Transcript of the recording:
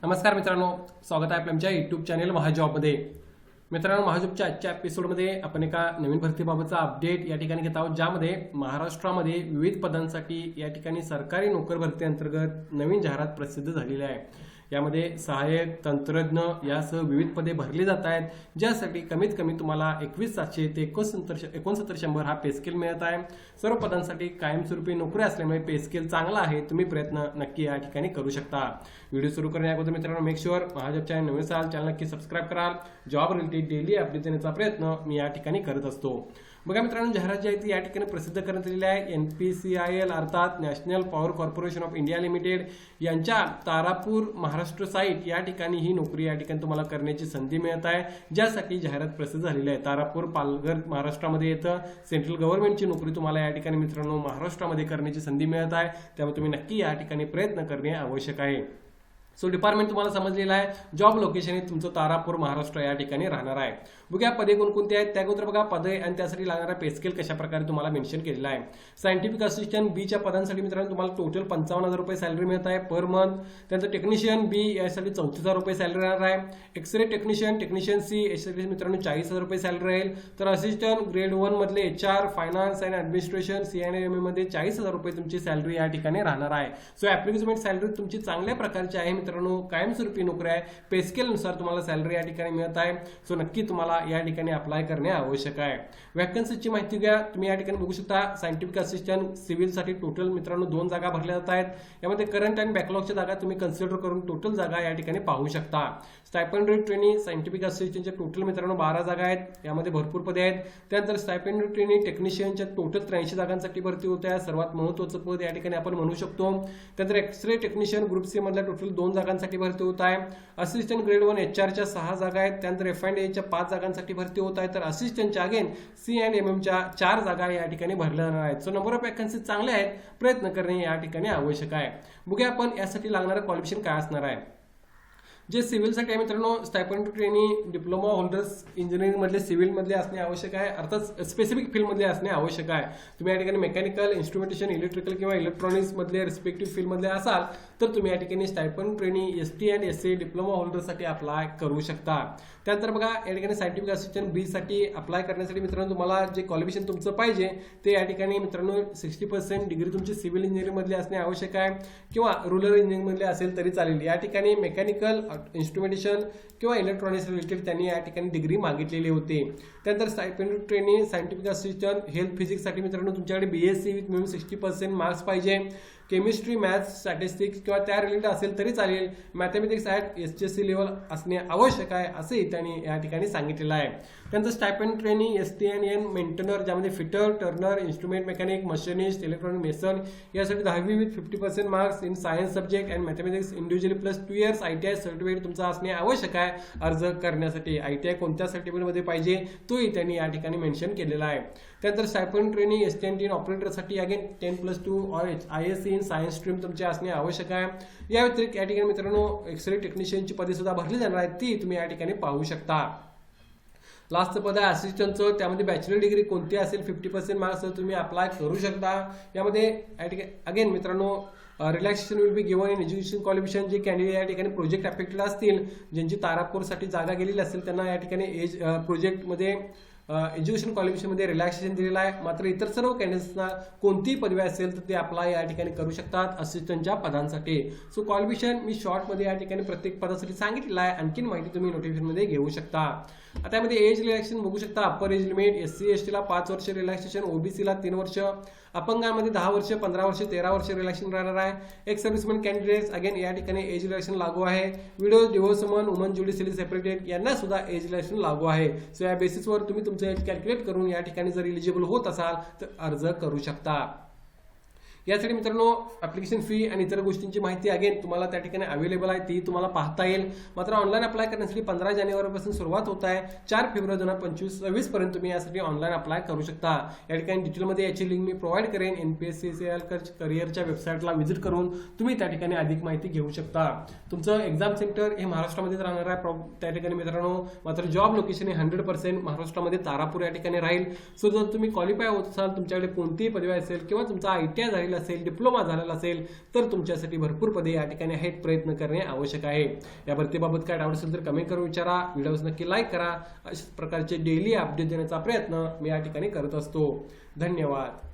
नमस्कार मित्रांनो, स्वागत आहे आपल्या आमच्या यूट्यूब चॅनल महाजॉबमध्ये. मित्रांनो, महाजॉबच्या आजच्या एपिसोडमध्ये आपण एका नवीन भरतीबाबतचा अपडेट या ठिकाणी घेत आहोत, ज्यामध्ये महाराष्ट्रामध्ये विविध पदांसाठी या ठिकाणी सरकारी नोकर भरती अंतर्गत नवीन जाहिरात प्रसिद्ध झालेली आहे. यामध्ये सहाय्यक, तंत्रज्ञ यासह विविध पदे भरली जात आहेत, ज्यासाठी कमीत कमी तुम्हाला 21,700 ते 69,100 हा पे स्केल मिळत आहे. सर्व पदांसाठी कायमस्वरूपी नोकरी असल्यामुळे पे स्केल चांगला आहे. तुम्ही प्रयत्न नक्की या ठिकाणी करू शकता. व्हिडिओ सुरू करण्या अगोदर मित्रांनो, मेक शुअर महाजॉब चॅनल नवीन असाल चॅनल नक्की सबस्क्राईब कराल. जॉब रिलेटेड डेली अपडेट देण्याचा प्रयत्न मी या ठिकाणी करत असतो. बघा मित्रांनो, जाहिरात जी आहे ती या ठिकाणी प्रसिद्ध करण्यात आलेली आहे. NPCIL अर्थात national power corporation of India limited यांच्या तारापूर महाराष्ट्र साईट या ठिकाणी ही नोकरी या ठिकाणी तुम्हाला करण्याची संधी मिळत आहे, ज्यासाठी जाहिरात प्रसिद्ध झालेली आहे. तारापूर पालघर महाराष्ट्रामध्ये येतं. सेंट्रल गव्हर्नमेंटची नोकरी तुम्हाला या ठिकाणी मित्रांनो महाराष्ट्रामध्ये करण्याची संधी मिळत आहे, त्यामुळे तुम्ही नक्की या ठिकाणी प्रयत्न करणे आवश्यक आहे. सो डिपार्टमेंट तुम्हाला समजलेलं आहे. जॉब लोकेशन हे तुमचं तारापूर महाराष्ट्र या ठिकाणी राहणार आहे. बघा पदे कोणकोणती आहेत त्याबद्दल बघा. पदे आणि त्यासाठी लागणारा पे स्केल कशा प्रकारे तुम्हाला मेन्शन केलेला आहे. सायंटिफिक असिस्टंट बी च्या पदांसाठी मित्रांनो तुम्हाला टोटल 55,000 रुपये सॅलरी मिळत आहे पर मंथ. त्यानंतर टेक्निशियन बी यासाठी 34,000 रुपये सॅलरी राहणार आहे. एक्सरे टेक्निशियन सी यासाठी मित्रांनो 40,000 रुपये सॅलरी राहील. तर असिस्टंट ग्रेड 1 मधले HR, finance and administration CNMA मध्ये 40,000 रुपये तुमची सॅलरी या ठिकाणी राहणार आहे. सो ऍप्लिकेशन सॅलरी तुमची चांगल्या प्रकारची आहे मित्रांनो. कायमस्वरूपी नोकरी आहे. पे स्केल नुसार तुम्हाला सॅलरी या ठिकाणी मिळत आहे. सो नक्की तुम्हाला या ठिकाणी अप्लाय करणे आवश्यक आहे. वॅकन्सीची माहिती घ्या. तुम्ही या ठिकाणी बघू शकता. सायंटिफिक असिस्टंट सिव्हिलसाठी टोटल मित्रांनो 2 जागा भरल्या जात आहेत. यामध्ये करंट आणि बॅकलॉगच्या जागा तुम्ही कन्सिडर करून टोटल जागा या ठिकाणी पाहू शकता. स्टायपेंडरी ट्रेनिंग सायंटिफिक असिस्टंटच्या टोटल मित्रांनो 12 जागा आहेत. यामध्ये भरपूर पदे आहेत. त्यानंतर स्टायपेंडरी ट्रेनिंग टेक्निशियनच्या टोटल 83 जागांसाठी भरती होत आहे. सर्वात महत्त्वाचं पद या ठिकाणी आपण म्हणू शकतो. त्यानंतर एक्सरे टेक्निशियन ग्रुप सी मधल्या टोटल 2 जागांसाठी भरती होत आहे. असिस्टंट ग्रेड 1 HR च्या 6 जागा आहेत. त्यानंतर F&A च्या 5 जागांसाठी भरती होत आहे. तर असिस्टंटच्या अगेन CNMM च्या 4 जागा या ठिकाणी भरल्या जाणार आहेत. सो नंबर ऑफ वॅकन्सी चांगले आहेत. प्रयत्न करणे या ठिकाणी आवश्यक आहे. बघूया आपण यासाठी लागणारं क्वालिफिकेशन काय असणार आहे. जे सिव्हिलसाठी आहे मित्रांनो, stipend training diploma holders engineering मधले सिव्हिल मधले असणे आवश्यक आहे. अर्थात स्पेसिफिक फील्ड मधले असणे आवश्यक आहे. तुम्ही या ठिकाणी मेकॅनिकल, इन्स्ट्रुमेंटेशन, इलेक्ट्रिकल किंवा इलेक्ट्रॉनिक्स मधले रिस्पेक्टिव्ह फील्ड मधले असाल तर तुम्ही या ठिकाणी स्टायपेंड ट्रेनिंग ST आणि SA डिप्लोमा होल्डरसाठी अप्लाय करू शकता. त्यानंतर बघा या ठिकाणी सायंटिफिक असिस्टंट बी साठी अप्लाय करण्यासाठी मित्रांनो तुम्हाला जे क्वालिफिकेशन तुमचं पाहिजे ते या ठिकाणी मित्रांनो 60% डिग्री तुमची सिव्हिल इंजिनिअरिंग मधली असणे आवश्यक आहे किंवा रुरल इंजिनिअरिंग मधले असेल तरी चालेल. या ठिकाणी मेकॅनिकल, इन्स्ट्रुमेंटेशन किंवा इलेक्ट्रॉनिक्स रिलेटेड त्यांनी या ठिकाणी डिग्री मागितलेली होती. त्यानंतर stipend training scientific assistant health फिजिक्ससाठी मित्रांनो तुमच्याकडे BSc विथ मिनिमम 60% मार्क्स पाहिजे. केमिस्ट्री, मॅथ्स, स्टॅटिस्टिक्स किंवा त्या रिलेटेड असेल तरी चालेल. मॅथमॅटिक्स ॲट HSC लेवल असणे आवश्यक आहे असंही त्यांनी या ठिकाणी सांगितलेलं आहे. त्यानंतर स्टायपेंड ट्रेनिंग STNN मेंटेनर, ज्यामध्ये fitter, Turner, instrument mechanic, machinist, electronic mason यासाठी 10वी with 50% marks in science subject and mathematics individually plus 2 years ITI certificate तुमचा असणे आवश्यक आहे अर्ज करण्यासाठी. ITI कोणत्या सर्टिफिकेटमध्ये पाहिजे तोही त्यांनी या ठिकाणी मेन्शन केलेला आहे. त्यानंतर स्टायपेंड ट्रेनिंग STN ऑपरेटरसाठी अगेन 10+2 और ISc इन सायन्स स्ट्रीम तुमचे असणे आवश्यक आहे. या व्यतिरिक्त या ठिकाणी मित्रांनो एक्सरे टेक्निशियनची पदे सुद्धा भरली जाणार आहेत, ती तुम्ही या ठिकाणी पाहू शकता. लास्टचं पद आहे असिस्टंटचं. त्यामध्ये बॅचलर डिग्री कोणती असेल 50% मार्क्स तुम्ही अप्लाय करू शकता. यामध्ये अगेन मित्रांनो relaxation will be given in education qualification. जे कॅन्डिडेट या ठिकाणी प्रोजेक्ट अफेक्टेड असतील, ज्यांची तारापूरसाठी जागा गेलेली असेल, त्यांना या ठिकाणी प्रोजेक्टमध्ये एज्युकेशन क्वालिफिकेशनमध्ये रिलॅक्सेशन दिलेलं आहे. मात्र इतर सर्व कॅन्डिडेट्सना कोणतीही पदवी असेल तर ते अप्लाय या ठिकाणी करू शकतात असिस्टंटच्या पदांसाठी. सो क्वालिफिकेशन मी शॉर्टमध्ये या ठिकाणी प्रत्येक पदासाठी सांगितलेलं आहे. आणखीन माहिती तुम्ही नोटिफिकेशनमध्ये घेऊ शकता. आता यामध्ये एज रिलॅक्सेशन बघू शकता. Upper age limit SC ST ला 5 वर्ष रिलॅक्सेशन, OBC ला 3 वर्ष, अपंगांमध्ये 10 वर्ष, 15 वर्ष, 13 वर्ष रिलॅक्सेशन राहणार आहे. एक्स सर्व्हिसमॅन कॅन्डिडेट्स अगेन या ठिकाणी एज रिलॅक्सेशन लागू आहे. Widow, divorce woman, woman judicially separated यांना सुद्धा एज रिलॅक्सेशन लागू आहे. सो या बेसिसवर तुम्ही तुमचं एज कॅल्क्युलेट करून या ठिकाणी जर इलिजिबल होत असाल तर अर्ज करू शकता. यासाठी मित्रांनो ऍप्लिकेशन फी आणि इतर गोष्टींची माहिती अगेन तुम्हाला त्या ठिकाणी अवेलेबल आहे, ती तुम्हाला पाहता येईल. मात्र ऑनलाईन अप्लाय करण्यासाठी 15 जानेवारीपासून सुरुवात होत आहे. 4 फेब्रुवारी 2025 पर्यंत तुम्ही यासाठी ऑनलाईन अप्लाय करू शकता. या ठिकाणी डिटेलमध्ये याची लिंक मी प्रोव्हाइड करेन. NPSCIL करिअरच्या वेबसाईटला व्हिजिट करून तुम्ही त्या ठिकाणी अधिक माहिती घेऊ शकता. तुमचं एक्झाम सेंटर हे महाराष्ट्रामध्येच राहणार आहे त्या ठिकाणी मित्रांनो. मात्र जॉब लोकेशन हे 100% महाराष्ट्रामध्ये तारापूर या ठिकाणी राहील. सो जर तुम्ही क्वालिफाय होत असाल, तुमच्याकडे कोणतीही पदवी असेल किंवा तुमचा ITI झालेला झालेलं असेल, डिप्लोमा झालेला असेल तर तुमच्यासाठी भरपूर पदे या ठिकाणी आहेत, प्रयत्न करणे आवश्यक आहे. या भरतीबाबत काय डाऊट असेल तर कमेंट करून विचारा, व्हिडिओज नक्की लाईक करा. अशाच प्रकारचे डेली अपडेट देण्याचा प्रयत्न मी या ठिकाणी करत असतो. धन्यवाद.